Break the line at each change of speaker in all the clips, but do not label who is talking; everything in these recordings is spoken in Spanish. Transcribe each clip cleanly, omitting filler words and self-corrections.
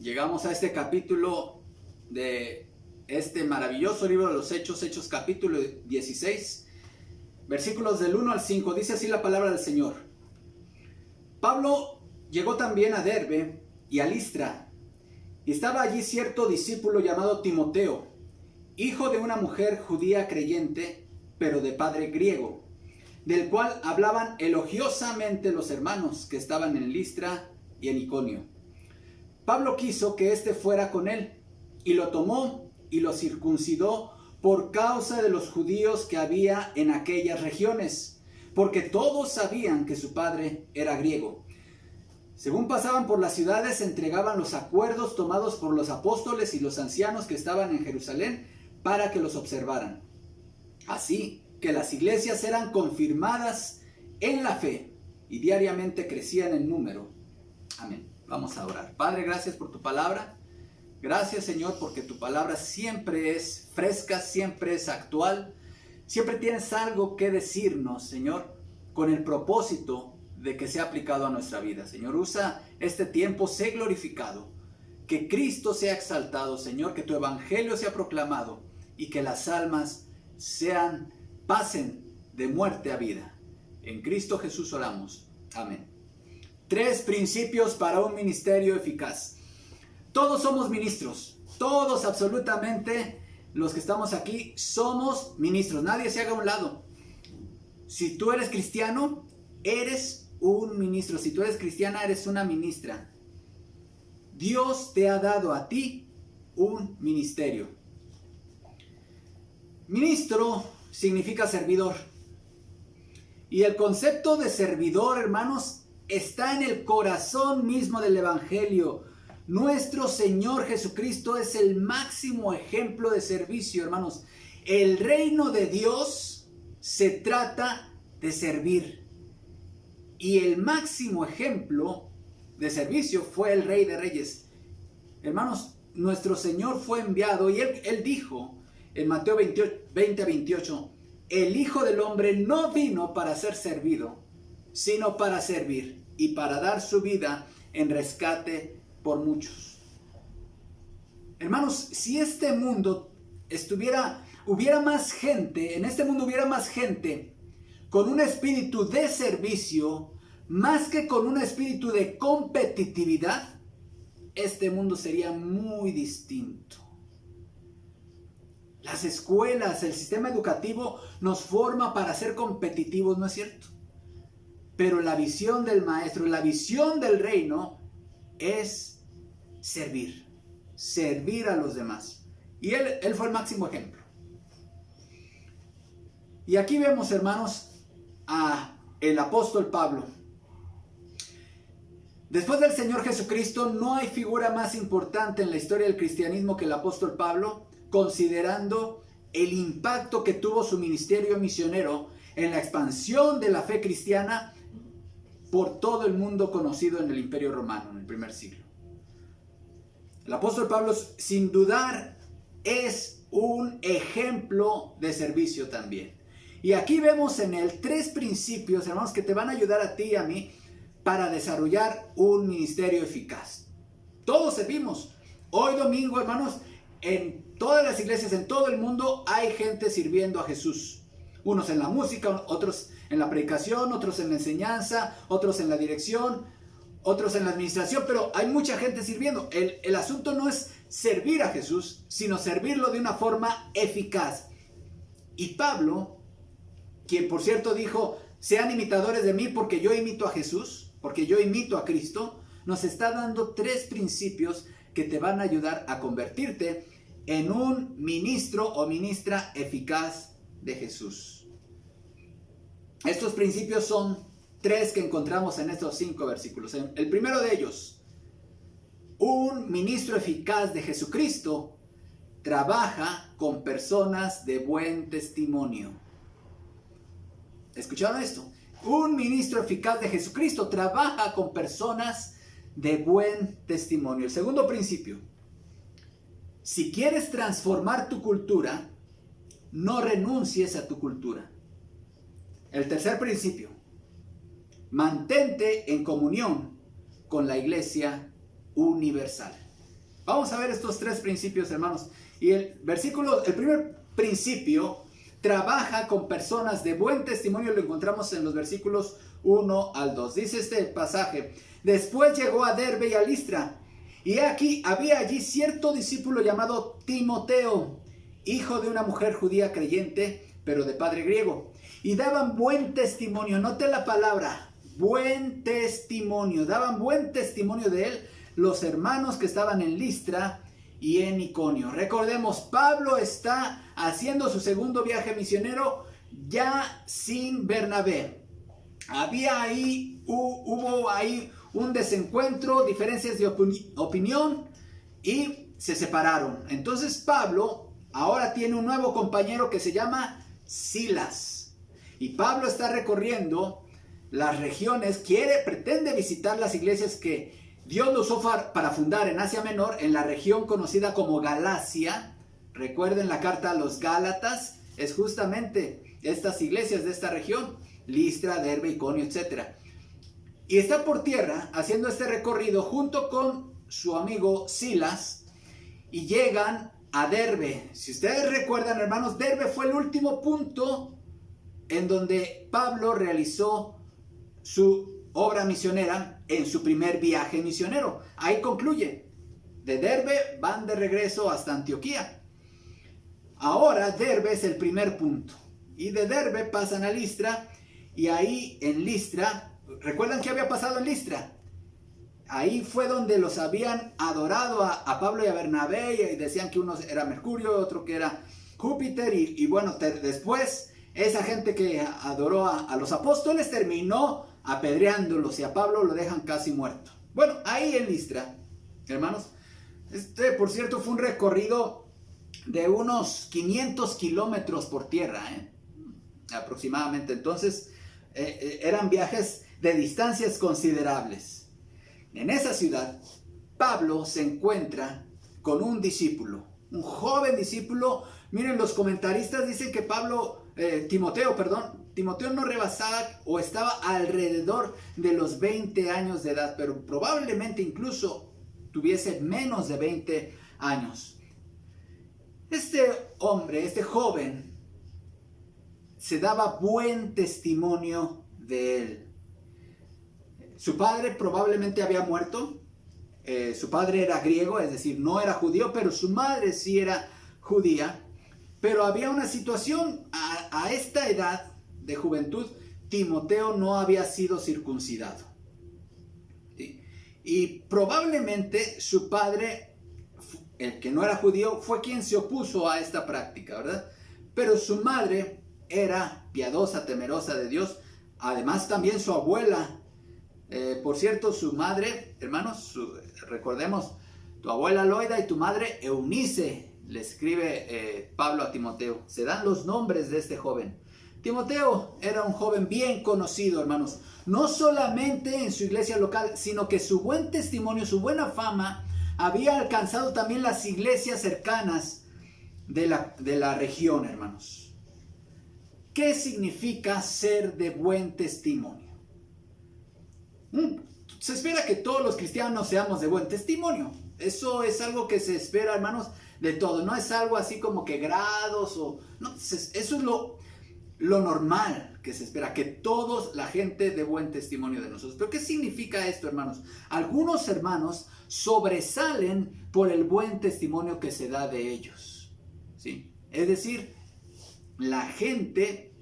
Llegamos a este capítulo de este maravilloso libro de los Hechos, Hechos capítulo 16, versículos del 1 al 5. Dice así la palabra del Señor. Pablo llegó también a Derbe y a Listra, y estaba allí cierto discípulo llamado Timoteo, hijo de una mujer judía creyente, pero de padre griego, del cual hablaban elogiosamente los hermanos que estaban en Listra y en Iconio. Pablo quiso que éste fuera con él, y lo tomó y lo circuncidó por causa de los judíos que había en aquellas regiones, porque todos sabían que su padre era griego. Según pasaban por las ciudades, entregaban los acuerdos tomados por los apóstoles y los ancianos que estaban en Jerusalén para que los observaran. Así que las iglesias eran confirmadas en la fe y diariamente crecían en número. Amén. Vamos a orar. Padre, gracias por tu palabra. Gracias, Señor, porque tu palabra siempre es fresca, siempre es actual. Siempre tienes algo que decirnos, Señor, con el propósito de que sea aplicado a nuestra vida. Señor, usa este tiempo, sé glorificado. Que Cristo sea exaltado, Señor, que tu evangelio sea proclamado y que las almas pasen de muerte a vida. En Cristo Jesús oramos. Amén. 3 principios para un ministerio eficaz. Todos somos ministros. Todos, absolutamente, los que estamos aquí, somos ministros. Nadie se haga a un lado. Si tú eres cristiano, eres un ministro. Si tú eres cristiana, eres una ministra. Dios te ha dado a ti un ministerio. Ministro significa servidor. Y el concepto de servidor, hermanos, está en el corazón mismo del evangelio. Nuestro Señor Jesucristo es el máximo ejemplo de servicio, hermanos. El reino de Dios se trata de servir. Y el máximo ejemplo de servicio fue el Rey de Reyes. Hermanos, nuestro Señor fue enviado y Él dijo en Mateo 20:28, el Hijo del Hombre no vino para ser servido, sino para servir y para dar su vida en rescate por muchos. Hermanos, si este mundo hubiera más gente, en este mundo hubiera más gente con un espíritu de servicio, más que con un espíritu de competitividad, este mundo sería muy distinto. Las escuelas, el sistema educativo nos forma para ser competitivos, ¿no es cierto? Pero la visión del maestro, la visión del reino es servir a los demás. Y él fue el máximo ejemplo. Y aquí vemos, hermanos, a el apóstol Pablo. Después del Señor Jesucristo, no hay figura más importante en la historia del cristianismo que el apóstol Pablo, considerando el impacto que tuvo su ministerio misionero en la expansión de la fe cristiana por todo el mundo conocido en el Imperio Romano en el primer siglo. El apóstol Pablo, sin dudar, es un ejemplo de servicio también. Y aquí vemos en él 3 principios, hermanos, que te van a ayudar a ti y a mí para desarrollar un ministerio eficaz. Todos servimos. Hoy domingo, hermanos, en todas las iglesias, en todo el mundo, hay gente sirviendo a Jesús. Unos en la música, otros en la predicación, otros en la enseñanza, otros en la dirección, otros en la administración, pero hay mucha gente sirviendo. El asunto no es servir a Jesús, sino servirlo de una forma eficaz. Y Pablo, quien por cierto dijo, sean imitadores de mí porque yo imito a Jesús, porque yo imito a Cristo, nos está dando 3 principios que te van a ayudar a convertirte en un ministro o ministra eficaz de Jesús. Estos principios son 3 que encontramos en estos 5 versículos. El primero de ellos, un ministro eficaz de Jesucristo trabaja con personas de buen testimonio. ¿Escucharon esto? Un ministro eficaz de Jesucristo trabaja con personas de buen testimonio. El segundo principio, si quieres transformar tu cultura, no renuncies a tu cultura. El tercer principio, mantente en comunión con la iglesia universal. Vamos a ver estos tres principios, hermanos. Y el primer principio trabaja con personas de buen testimonio. Lo encontramos en los versículos 1 al 2. Dice este pasaje: después llegó a Derbe y a Listra, y aquí había allí cierto discípulo llamado Timoteo, hijo de una mujer judía creyente, pero de padre griego. Y daban buen testimonio, note la palabra, buen testimonio, daban buen testimonio de él los hermanos que estaban en Listra y en Iconio. Recordemos, Pablo está haciendo su segundo viaje misionero ya sin Bernabé. Hubo ahí un desencuentro, diferencias de opinión y se separaron. Entonces Pablo ahora tiene un nuevo compañero que se llama Silas. Y Pablo está recorriendo las regiones, pretende visitar las iglesias que Dios lo usó para fundar en Asia Menor, en la región conocida como Galacia. Recuerden la carta a los Gálatas, es justamente estas iglesias de esta región, Listra, Derbe, Iconio, etc. Y está por tierra haciendo este recorrido junto con su amigo Silas y llegan a Derbe. Si ustedes recuerdan, hermanos, Derbe fue el último punto en donde Pablo realizó su obra misionera en su primer viaje misionero. Ahí concluye. De Derbe van de regreso hasta Antioquía. Ahora Derbe es el primer punto. Y de Derbe pasan a Listra. Y ahí en Listra, ¿recuerdan qué había pasado en Listra? Ahí fue donde los habían adorado a Pablo y a Bernabé. Y decían que uno era Mercurio, otro que era Júpiter. Y bueno, después esa gente que adoró a los apóstoles terminó apedreándolos y a Pablo lo dejan casi muerto. Bueno, ahí en Listra, hermanos, por cierto fue un recorrido de unos 500 kilómetros por tierra, aproximadamente. Entonces eran viajes de distancias considerables. En esa ciudad Pablo se encuentra con un discípulo, un joven discípulo. Miren, los comentaristas dicen que Timoteo no rebasaba o estaba alrededor de los 20 años de edad, pero probablemente incluso tuviese menos de 20 años. Este hombre, este joven, se daba buen testimonio de él. Su padre probablemente había muerto. Su padre era griego, es decir, no era judío, pero su madre sí era judía. Pero había una situación, a esta edad de juventud, Timoteo no había sido circuncidado. ¿Sí? Y probablemente su padre, el que no era judío, fue quien se opuso a esta práctica, ¿verdad? Pero su madre era piadosa, temerosa de Dios. Además también su abuela, por cierto, su madre, hermanos, recordemos, tu abuela Loida y tu madre Eunice, le escribe Pablo a Timoteo. Se dan los nombres de este joven. Timoteo era un joven bien conocido, hermanos, no solamente en su iglesia local, sino que su buen testimonio, su buena fama, había alcanzado también las iglesias cercanas de la región, hermanos. ¿Qué significa ser de buen testimonio? Se espera que todos los cristianos seamos de buen testimonio. Eso es algo que se espera, hermanos, de todo. No es algo así como que grados o... No, eso es lo normal que se espera, que todos, la gente dé buen testimonio de nosotros. ¿Pero qué significa esto, hermanos? Algunos hermanos sobresalen por el buen testimonio que se da de ellos, ¿sí? Es decir, la gente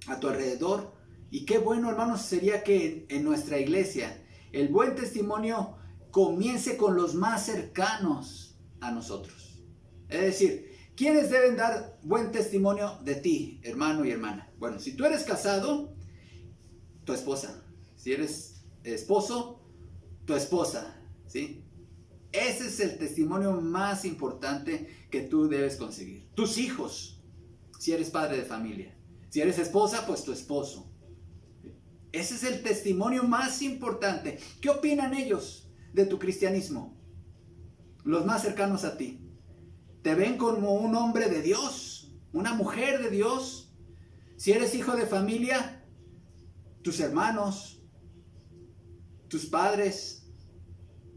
a tu alrededor, y qué bueno, hermanos, sería que en nuestra iglesia el buen testimonio comience con los más cercanos a nosotros. Es decir, ¿quiénes deben dar buen testimonio de ti, hermano y hermana? Bueno, si tú eres casado, tu esposa. Si eres esposo, tu esposa, ¿sí? Ese es el testimonio más importante que tú debes conseguir. Tus hijos, si eres padre de familia. Si eres esposa, pues tu esposo. Ese es el testimonio más importante. ¿Qué opinan ellos de tu cristianismo? Los más cercanos a ti. ¿Te ven como un hombre de Dios? ¿Una mujer de Dios? Si eres hijo de familia, tus hermanos, tus padres,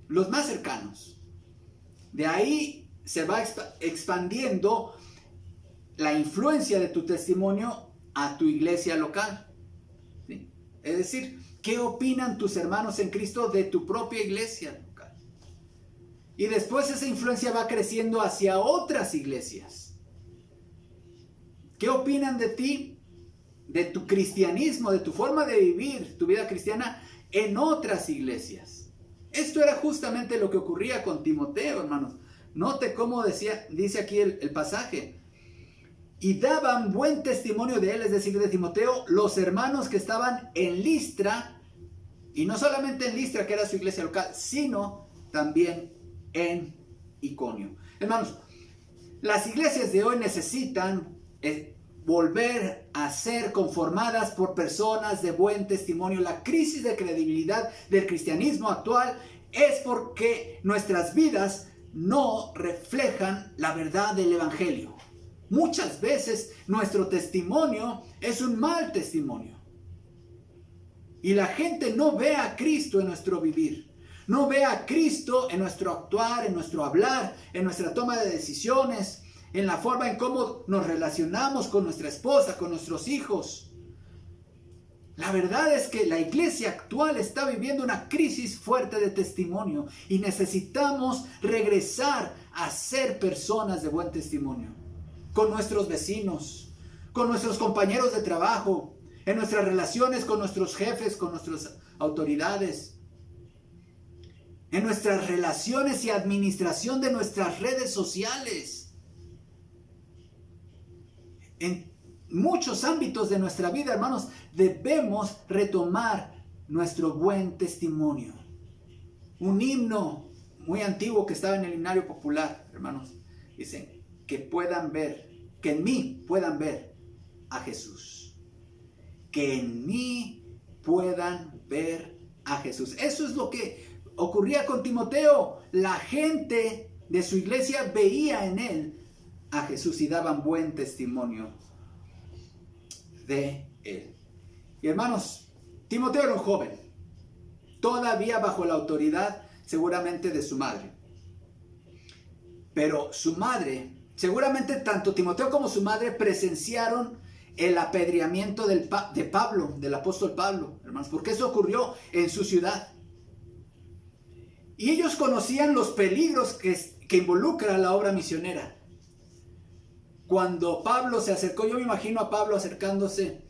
los más cercanos, De ahí se va expandiendo la influencia de tu testimonio a tu iglesia local. ¿Sí? Es decir, ¿qué opinan tus hermanos en Cristo de tu propia iglesia local? Y después esa influencia va creciendo hacia otras iglesias. ¿Qué opinan de ti, de tu cristianismo, de tu forma de vivir tu vida cristiana en otras iglesias? Esto era justamente lo que ocurría con Timoteo, hermanos. Note cómo dice aquí el pasaje. Y daban buen testimonio de él, es decir, de Timoteo, los hermanos que estaban en Listra, y no solamente en Listra, que era su iglesia local, sino también en Iconio. Hermanos, las iglesias de hoy necesitan volver a ser conformadas por personas de buen testimonio. La crisis de credibilidad del cristianismo actual es porque nuestras vidas no reflejan la verdad del evangelio. Muchas veces nuestro testimonio es un mal testimonio. Y la gente no ve a Cristo en nuestro vivir. No ve a Cristo en nuestro actuar, en nuestro hablar, en nuestra toma de decisiones, en la forma en cómo nos relacionamos con nuestra esposa, con nuestros hijos. La verdad es que la iglesia actual está viviendo una crisis fuerte de testimonio y necesitamos regresar a ser personas de buen testimonio. Con nuestros vecinos, con nuestros compañeros de trabajo, en nuestras relaciones con nuestros jefes, con nuestras autoridades, en nuestras relaciones y administración de nuestras redes sociales. En muchos ámbitos de nuestra vida, hermanos, debemos retomar nuestro buen testimonio. Un himno muy antiguo que estaba en el himnario popular, hermanos, dicen, que puedan ver, que en mí puedan ver a Jesús. Que en mí puedan ver a Jesús. Eso es lo que ocurría con Timoteo. La gente de su iglesia veía en él a Jesús y daban buen testimonio de él. Y hermanos, Timoteo era un joven, todavía bajo la autoridad seguramente de su madre. Pero su madre, seguramente tanto Timoteo como su madre presenciaron el apedreamiento de Pablo, del apóstol Pablo, hermanos, porque eso ocurrió en su ciudad. Y ellos conocían los peligros que involucra la obra misionera. Cuando Pablo se acercó, yo me imagino a Pablo acercándose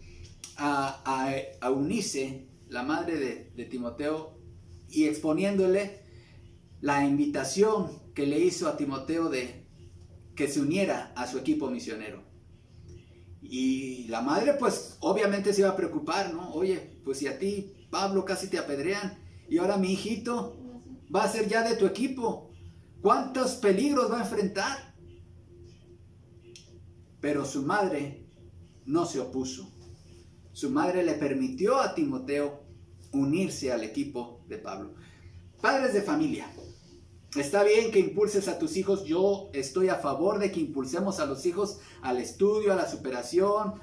a Eunice, la madre de Timoteo, y exponiéndole la invitación que le hizo a Timoteo de que se uniera a su equipo misionero. Y la madre pues obviamente se iba a preocupar, ¿no? Oye, pues si a ti, Pablo, casi te apedrean, y ahora mi hijito va a ser ya de tu equipo, ¿cuántos peligros va a enfrentar? Pero su madre no se opuso. Su madre le permitió a Timoteo unirse al equipo de Pablo. Padres de familia, está bien que impulses a tus hijos. Yo estoy a favor de que impulsemos a los hijos al estudio, a la superación,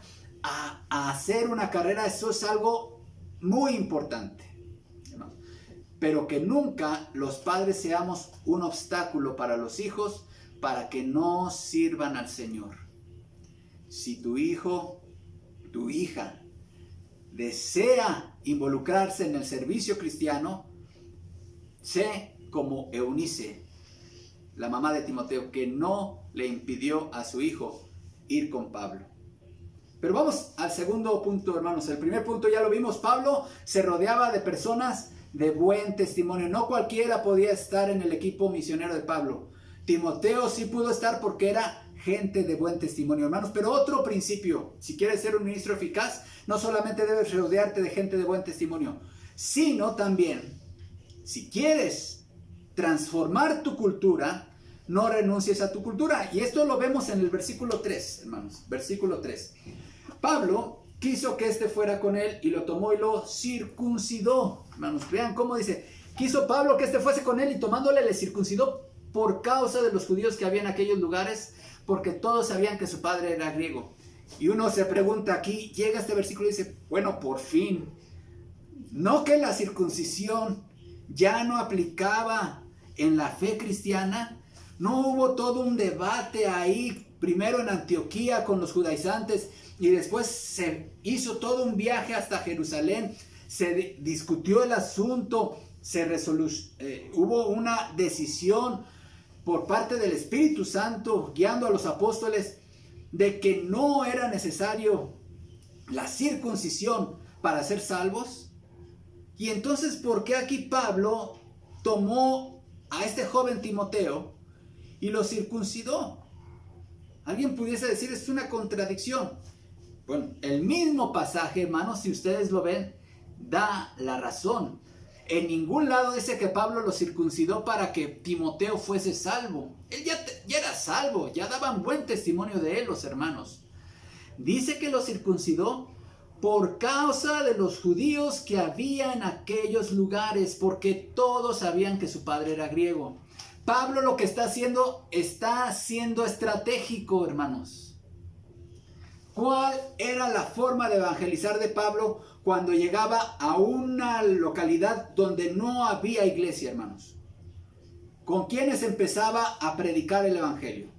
a hacer una carrera. Eso es algo muy importante. Pero que nunca los padres seamos un obstáculo para los hijos para que no sirvan al Señor. Si tu hijo, tu hija, desea involucrarse en el servicio cristiano, sé como Eunice, la mamá de Timoteo, que no le impidió a su hijo ir con Pablo. Pero vamos al segundo punto, hermanos. El primer punto ya lo vimos. Pablo se rodeaba de personas de buen testimonio. No cualquiera podía estar en el equipo misionero de Pablo. Timoteo sí pudo estar porque era gente de buen testimonio, hermanos. Pero otro principio, si quieres ser un ministro eficaz, no solamente debes rodearte de gente de buen testimonio, sino también, si quieres transformar tu cultura, no renuncies a tu cultura. Y esto lo vemos en el versículo 3, hermanos. Versículo 3. Pablo quiso que éste fuera con él y lo tomó y lo circuncidó. Hermanos, vean cómo dice. Quiso Pablo que éste fuese con él y tomándole le circuncidó por causa de los judíos que había en aquellos lugares, porque todos sabían que su padre era griego. Y uno se pregunta aquí, llega este versículo y dice, bueno, por fin. ¿No que la circuncisión ya no aplicaba en la fe cristiana? No hubo todo un debate ahí, primero en Antioquía con los judaizantes y después se hizo todo un viaje hasta Jerusalén. Se discutió el asunto, hubo una decisión por parte del Espíritu Santo guiando a los apóstoles de que no era necesario la circuncisión para ser salvos. Y entonces, ¿por qué aquí Pablo tomó a este joven Timoteo y lo circuncidó? Alguien pudiese decir, es una contradicción. Bueno, el mismo pasaje, hermanos, si ustedes lo ven, da la razón. En ningún lado dice que Pablo lo circuncidó para que Timoteo fuese salvo. Él ya era salvo, ya daban buen testimonio de él los hermanos. Dice que lo circuncidó por causa de los judíos que había en aquellos lugares, porque todos sabían que su padre era griego. Pablo lo que está siendo estratégico, hermanos. ¿Cuál era la forma de evangelizar de Pablo cuando llegaba a una localidad donde no había iglesia, hermanos? ¿Con quiénes empezaba a predicar el evangelio?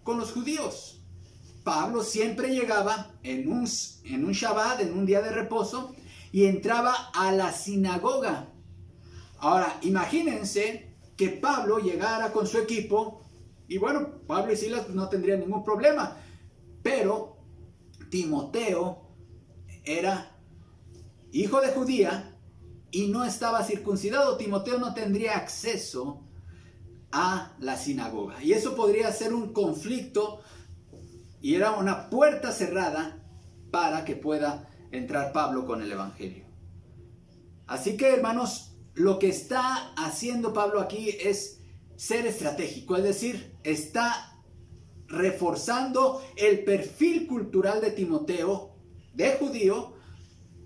Con los judíos. Pablo siempre llegaba en un Shabbat, en un día de reposo, y entraba a la sinagoga. Ahora, imagínense que Pablo llegara con su equipo, y bueno, Pablo y Silas no tendrían ningún problema, pero Timoteo era hijo de judía y no estaba circuncidado. Timoteo no tendría acceso a la sinagoga, y eso podría ser un conflicto, y era una puerta cerrada para que pueda entrar Pablo con el evangelio. Así que, hermanos, lo que está haciendo Pablo aquí es ser estratégico, es decir, está reforzando el perfil cultural de Timoteo, de judío,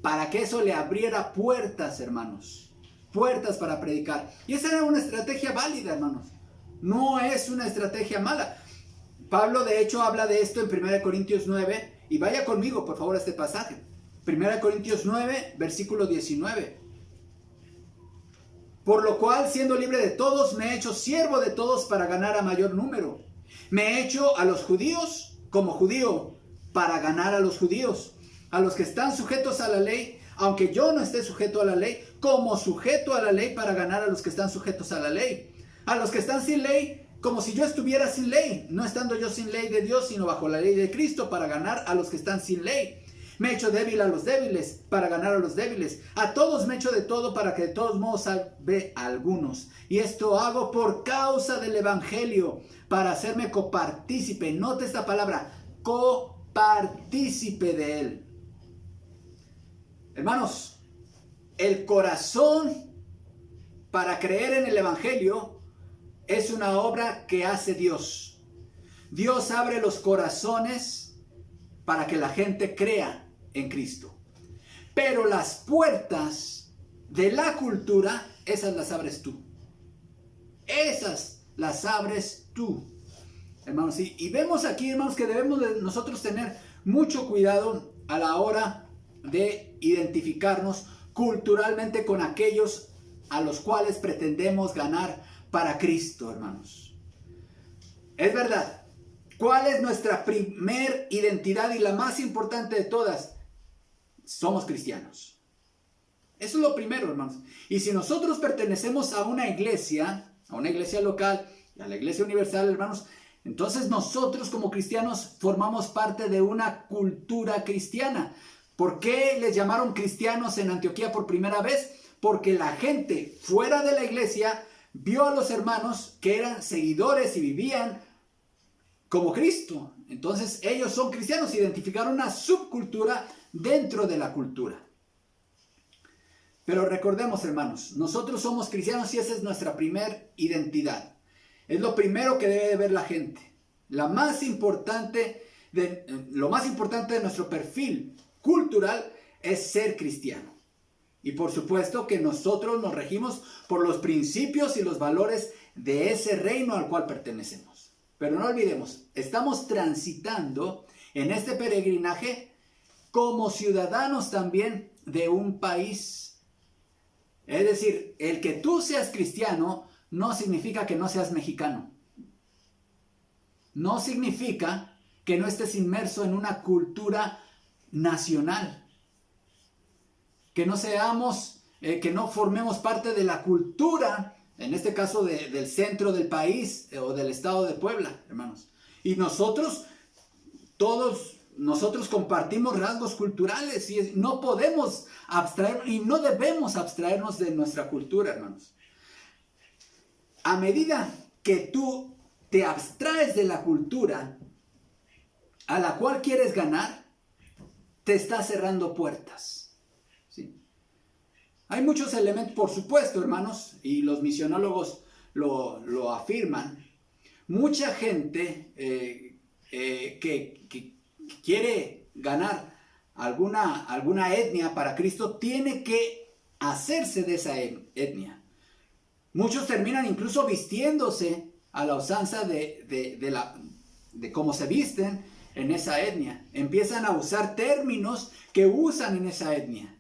para que eso le abriera puertas, hermanos, puertas para predicar. Y esa era una estrategia válida, hermanos, no es una estrategia mala. Pablo de hecho habla de esto en 1 Corintios 9, y vaya conmigo por favor a este pasaje. 1 Corintios 9, versículo 19. Por lo cual, siendo libre de todos, me he hecho siervo de todos para ganar a mayor número. Me he hecho a los judíos como judío para ganar a los judíos. A los que están sujetos a la ley, aunque yo no esté sujeto a la ley, como sujeto a la ley para ganar a los que están sujetos a la ley. A los que están sin ley, como si yo estuviera sin ley, no estando yo sin ley de Dios, sino bajo la ley de Cristo, para ganar a los que están sin ley. Me he hecho débil a los débiles, para ganar a los débiles. A todos me he hecho de todo, para que de todos modos salve a algunos. Y esto hago por causa del evangelio, para hacerme copartícipe. Note esta palabra, copartícipe de él. Hermanos, el corazón para creer en el evangelio es una obra que hace Dios. Dios abre los corazones para que la gente crea en Cristo. Pero las puertas de la cultura, esas las abres tú. Esas las abres tú. Hermanos, y vemos aquí, hermanos, que debemos de nosotros tener mucho cuidado a la hora de identificarnos culturalmente con aquellos a los cuales pretendemos ganar para Cristo, hermanos. Es verdad. ¿Cuál es nuestra primer identidad y la más importante de todas? Somos cristianos. Eso es lo primero, hermanos. Y si nosotros pertenecemos a una iglesia local, a la iglesia universal, hermanos, entonces nosotros como cristianos formamos parte de una cultura cristiana. ¿Por qué les llamaron cristianos en Antioquía por primera vez? Porque la gente fuera de la iglesia vio a los hermanos que eran seguidores y vivían como Cristo. Entonces ellos son cristianos, identificaron una subcultura dentro de la cultura. Pero recordemos, hermanos, nosotros somos cristianos y esa es nuestra primera identidad. Es lo primero que debe de ver la gente. Lo más importante de nuestro perfil cultural es ser cristiano. Y por supuesto que nosotros nos regimos por los principios y los valores de ese reino al cual pertenecemos. Pero no olvidemos, estamos transitando en este peregrinaje como ciudadanos también de un país. Es decir, el que tú seas cristiano no significa que no seas mexicano. no significa que no estés inmerso en una cultura nacional. Que no seamos, que no formemos parte de la cultura, en este caso del centro del país o del estado de Puebla, hermanos. Y todos nosotros compartimos rasgos culturales y no podemos abstraer y no debemos abstraernos de nuestra cultura, hermanos. A medida que tú te abstraes de la cultura a la cual quieres ganar, te está cerrando puertas. ¿Sí? Hay muchos elementos, por supuesto, hermanos, y los misionólogos lo afirman. Mucha gente que quiere ganar alguna etnia para Cristo tiene que hacerse de esa etnia. Muchos terminan incluso vistiéndose a la usanza de cómo se visten en esa etnia. Empiezan a usar términos que usan en esa etnia.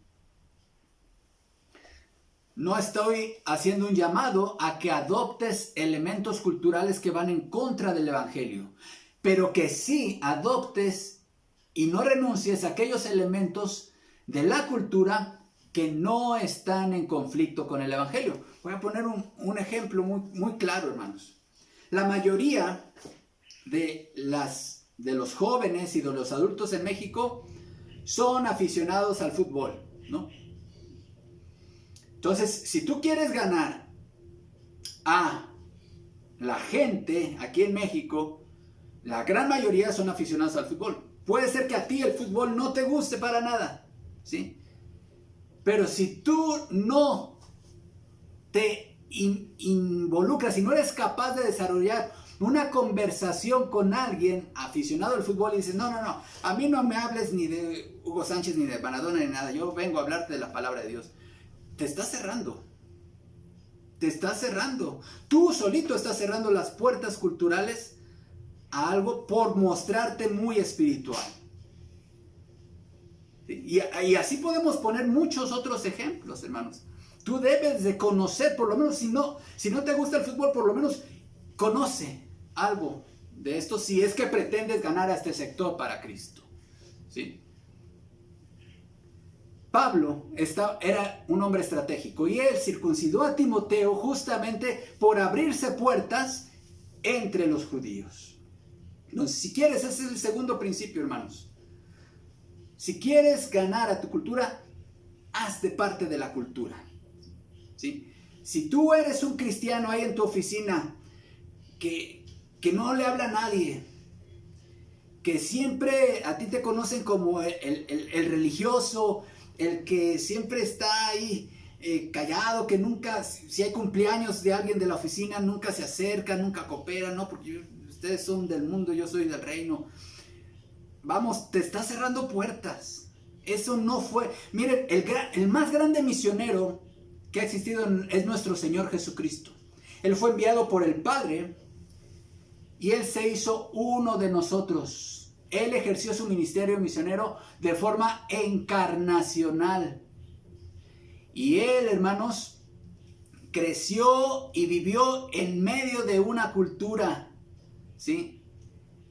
No estoy haciendo un llamado a que adoptes elementos culturales que van en contra del evangelio, pero que sí adoptes y no renuncies a aquellos elementos de la cultura que no están en conflicto con el evangelio. Voy a poner un ejemplo muy claro, hermanos. La mayoría de los jóvenes y de los adultos en México son aficionados al fútbol, ¿no? Entonces, si tú quieres ganar a la gente aquí en México, la gran mayoría son aficionados al fútbol. Puede ser que a ti el fútbol no te guste para nada, ¿sí? Pero si tú no te involucras, si no eres capaz de desarrollar una conversación con alguien aficionado al fútbol y dices, no, a mí no me hables ni de Hugo Sánchez ni de Maradona ni nada, yo vengo a hablarte de la palabra de Dios. Te estás cerrando. Te estás cerrando. Tú solito estás cerrando las puertas culturales a algo por mostrarte muy espiritual. Y así podemos poner muchos otros ejemplos, hermanos. Tú debes de conocer, por lo menos si no te gusta el fútbol, por lo menos conoce algo de esto si es que pretendes ganar a este sector para Cristo. ¿Sí? Pablo era un hombre estratégico y él circuncidó a Timoteo justamente por abrirse puertas entre los judíos. Entonces, si quieres, ese es el segundo principio, hermanos. Si quieres ganar a tu cultura, hazte parte de la cultura. ¿Sí? Si tú eres un cristiano ahí en tu oficina que no le habla a nadie, que siempre a ti te conocen como el religioso, el que siempre está ahí callado, que nunca, si hay cumpleaños de alguien de la oficina, nunca se acerca, nunca coopera, no, porque ustedes son del mundo, yo soy del reino. Vamos, te está cerrando puertas. Eso no fue. Miren, el más grande misionero que ha existido es nuestro Señor Jesucristo. Él fue enviado por el Padre y Él se hizo uno de nosotros. Él ejerció su ministerio misionero de forma encarnacional. Y Él, hermanos, creció y vivió en medio de una cultura, ¿sí?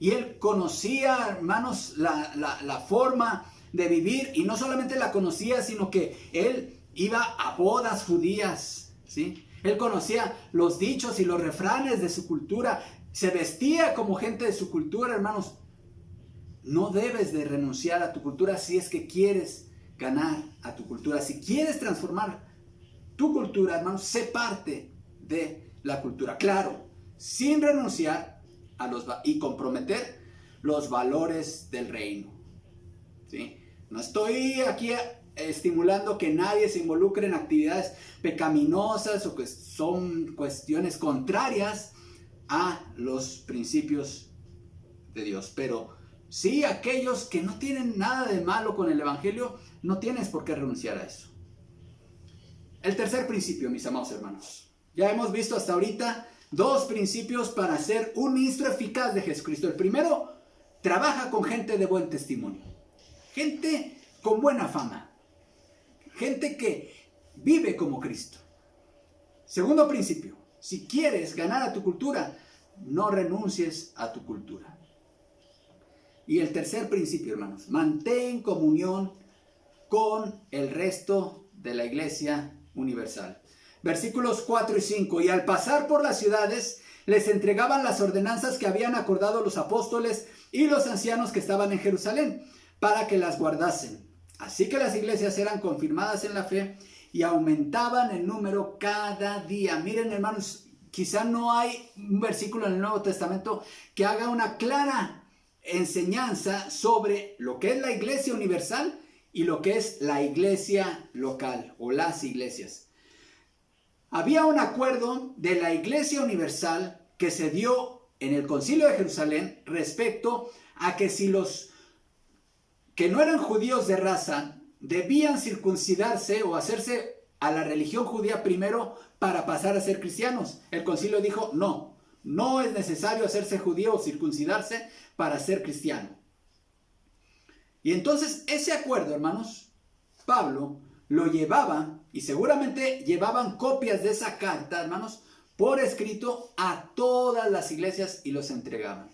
Y Él conocía, hermanos, la forma de vivir. Y no solamente la conocía, sino que Él iba a bodas judías, ¿sí? Él conocía los dichos y los refranes de su cultura. Se vestía como gente de su cultura, hermanos. No debes de renunciar a tu cultura si es que quieres ganar a tu cultura. Si quieres transformar tu cultura, hermanos, sé parte de la cultura. Claro, sin renunciar y comprometer los valores del reino. ¿Sí? No estoy aquí estimulando que nadie se involucre en actividades pecaminosas o que son cuestiones contrarias a los principios de Dios. Pero sí, aquellos que no tienen nada de malo con el evangelio, no tienes por qué renunciar a eso. El tercer principio, mis amados hermanos. Ya hemos visto hasta ahorita 2 principios para ser un ministro eficaz de Jesucristo. El primero, trabaja con gente de buen testimonio. Gente con buena fama. Gente que vive como Cristo. Segundo principio, si quieres ganar a tu cultura, no renuncies a tu cultura. Y el tercer principio, hermanos, mantén comunión con el resto de la iglesia universal. Versículos 4 y 5. Y al pasar por las ciudades, les entregaban las ordenanzas que habían acordado los apóstoles y los ancianos que estaban en Jerusalén, para que las guardasen. Así que las iglesias eran confirmadas en la fe y aumentaban en número cada día. Miren, hermanos, quizá no hay un versículo en el Nuevo Testamento que haga una clara enseñanza sobre lo que es la iglesia universal y lo que es la iglesia local o las iglesias. Había un acuerdo de la iglesia universal que se dio en el Concilio de Jerusalén respecto a que si los que no eran judíos de raza debían circuncidarse o hacerse a la religión judía primero para pasar a ser cristianos. El concilio dijo, no es necesario hacerse judío o circuncidarse para ser cristiano. Y entonces ese acuerdo, hermanos, Pablo lo llevaba, y seguramente llevaban copias de esa carta, hermanos, por escrito a todas las iglesias y los entregaban.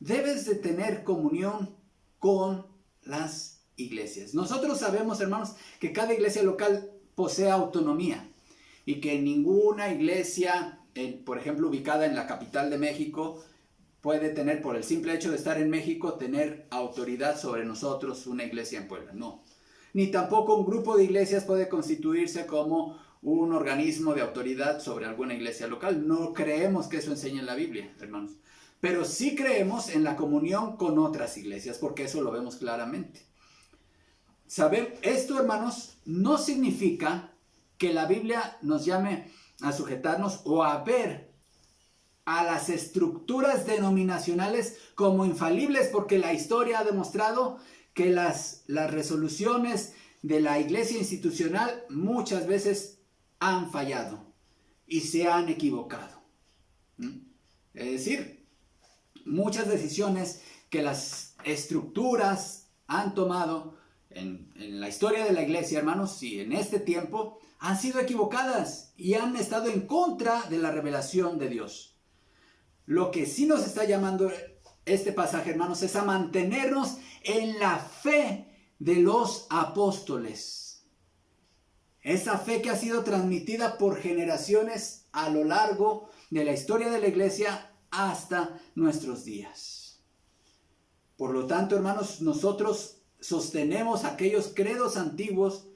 Debes de tener comunión con las iglesias. Nosotros sabemos, hermanos, que cada iglesia local posee autonomía y que ninguna iglesia, por ejemplo, ubicada en la capital de México, puede tener, por el simple hecho de estar en México, tener autoridad sobre nosotros, una iglesia en Puebla. No. Ni tampoco un grupo de iglesias puede constituirse como un organismo de autoridad sobre alguna iglesia local. No creemos que eso enseña en la Biblia, hermanos. Pero sí creemos en la comunión con otras iglesias, porque eso lo vemos claramente. Esto, hermanos, no significa que la Biblia nos llame a sujetarnos o a ver a las estructuras denominacionales como infalibles, porque la historia ha demostrado que las resoluciones de la iglesia institucional muchas veces han fallado y se han equivocado. Es decir, muchas decisiones que las estructuras han tomado en la historia de la iglesia, hermanos, y en este tiempo, han sido equivocadas y han estado en contra de la revelación de Dios. Lo que sí nos está llamando este pasaje, hermanos, es a mantenernos en la fe de los apóstoles. Esa fe que ha sido transmitida por generaciones a lo largo de la historia de la iglesia hasta nuestros días. Por lo tanto, hermanos, nosotros sostenemos aquellos credos antiguos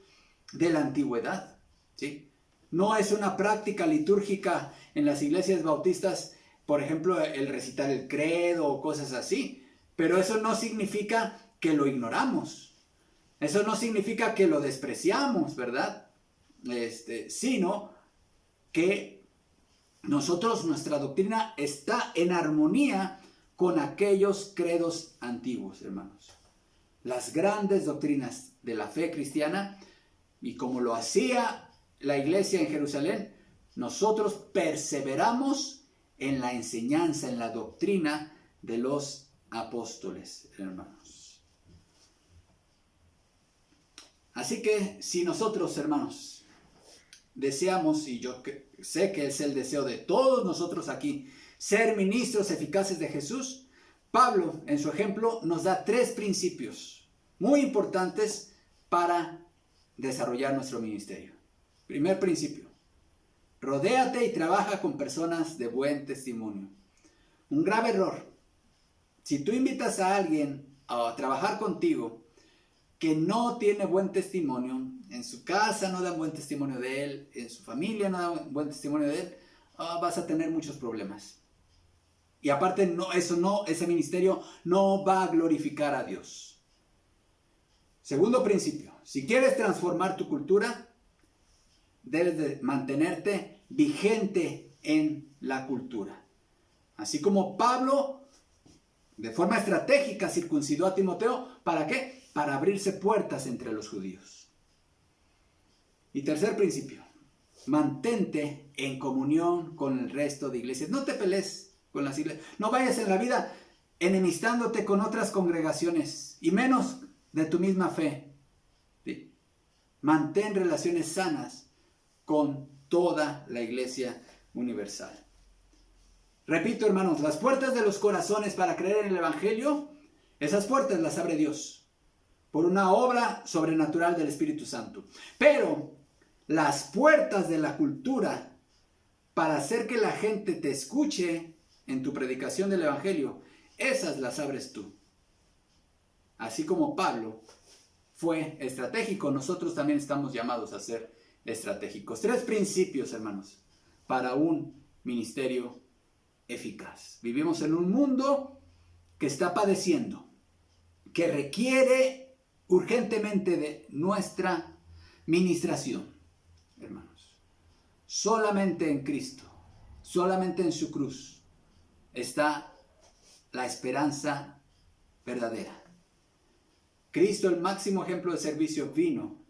de la antigüedad, ¿sí? No es una práctica litúrgica en las iglesias bautistas, por ejemplo, el recitar el credo o cosas así, pero eso no significa que lo ignoramos. Eso no significa que lo despreciamos, ¿verdad? Sino que nuestra doctrina está en armonía con aquellos credos antiguos, hermanos. Las grandes doctrinas de la fe cristiana, y como lo hacía la iglesia en Jerusalén, nosotros perseveramos en la enseñanza, en la doctrina de los apóstoles, hermanos. Así que si nosotros, hermanos, deseamos, y yo sé que es el deseo de todos nosotros aquí, ser ministros eficaces de Jesús, Pablo, en su ejemplo, nos da 3 principios muy importantes para desarrollar nuestro ministerio. Primer principio: rodéate y trabaja con personas de buen testimonio. Un grave error. Si tú invitas a alguien a trabajar contigo que no tiene buen testimonio, en su casa no dan buen testimonio de él, en su familia no dan buen testimonio de él, vas a tener muchos problemas. Y aparte, ese ministerio no va a glorificar a Dios. Segundo principio: si quieres transformar tu cultura, debes de mantenerte vigente en la cultura. Así como Pablo, de forma estratégica, circuncidó a Timoteo. ¿Para qué? Para abrirse puertas entre los judíos. Y tercer principio: mantente en comunión con el resto de iglesias. No te pelees con las iglesias. No vayas en la vida enemistándote con otras congregaciones, y menos de tu misma fe. ¿Sí? Mantén relaciones sanas con toda la iglesia universal. Repito, hermanos, las puertas de los corazones para creer en el Evangelio, esas puertas las abre Dios por una obra sobrenatural del Espíritu Santo. Pero las puertas de la cultura para hacer que la gente te escuche en tu predicación del Evangelio, esas las abres tú. Así como Pablo fue estratégico, nosotros también estamos llamados a ser estratégicos. 3 principios, hermanos, para un ministerio eficaz. Vivimos en un mundo que está padeciendo, que requiere urgentemente de nuestra ministración, hermanos. Solamente en Cristo, solamente en su cruz está la esperanza verdadera. Cristo, el máximo ejemplo de servicio, vino,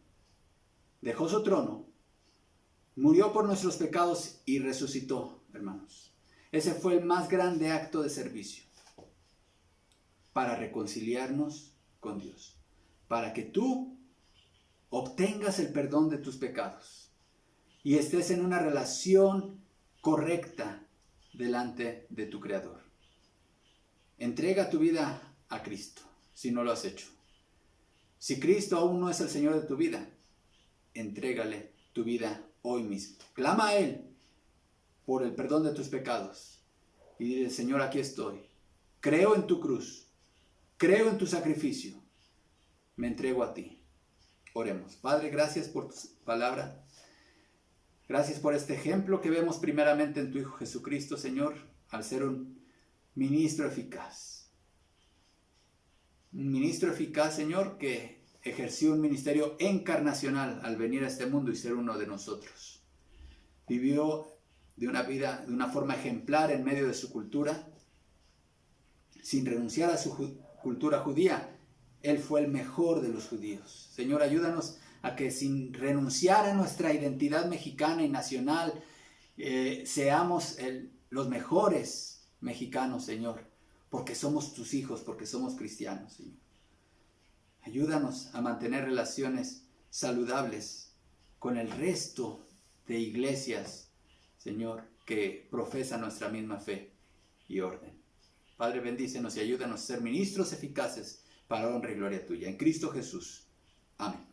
dejó su trono, murió por nuestros pecados y resucitó, hermanos. Ese fue el más grande acto de servicio para reconciliarnos con Dios, para que tú obtengas el perdón de tus pecados y estés en una relación correcta delante de tu Creador. Entrega tu vida a Cristo, si no lo has hecho. Si Cristo aún no es el Señor de tu vida, entrégale tu vida hoy mismo. Clama a Él por el perdón de tus pecados y dile: Señor, aquí estoy. Creo en tu cruz, creo en tu sacrificio, me entrego a ti. Oremos. Padre, gracias por tu palabra. Gracias por este ejemplo que vemos primeramente en tu Hijo Jesucristo, Señor, al ser un ministro eficaz. Un ministro eficaz, Señor, que ejerció un ministerio encarnacional al venir a este mundo y ser uno de nosotros. Vivió de una vida, de una forma ejemplar en medio de su cultura, sin renunciar a su cultura judía. Él fue el mejor de los judíos. Señor, ayúdanos a que sin renunciar a nuestra identidad mexicana y nacional, seamos los mejores mexicanos, Señor, porque somos tus hijos, porque somos cristianos, Señor. Ayúdanos a mantener relaciones saludables con el resto de iglesias, Señor, que profesan nuestra misma fe y orden. Padre, bendícenos y ayúdanos a ser ministros eficaces para honra y gloria tuya. En Cristo Jesús. Amén.